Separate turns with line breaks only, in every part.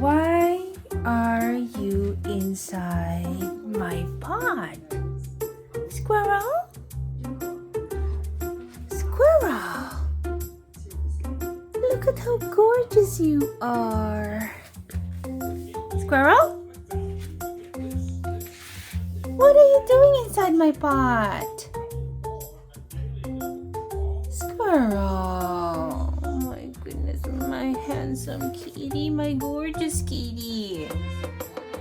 Why are you inside my pot? Squirrel? Squirrel! Look at how gorgeous you are. Squirrel? What are you doing inside my pot? Squirrel. Oh my goodness, my handsome kitty, my gorgeous kitty.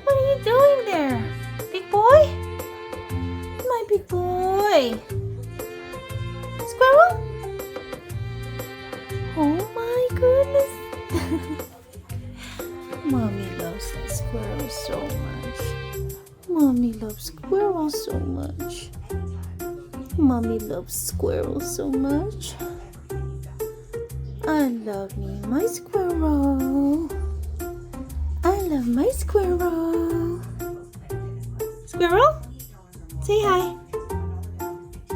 What are you doing there? Big boy? My big boy. Squirrel? Oh my goodness. Mommy loves that squirrel so much. Mommy loves squirrels so much. Mommy loves squirrels so much. I love me my squirrel. I love my squirrel. Squirrel? Say hi.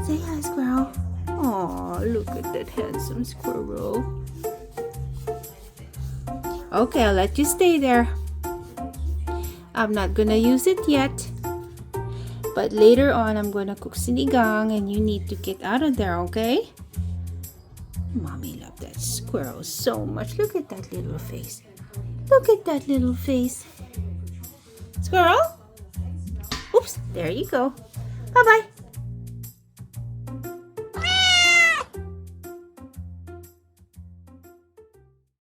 Say hi, squirrel. Aw, look at that handsome squirrel. Okay, I'll let you stay there. I'm not gonna use it yet. But later on, I'm gonna cook sinigang and you need to get out of there, okay? Mommy loves that squirrel so much. Look at that little face. Look at that little face. Squirrel? Oops, there you go. Bye-bye.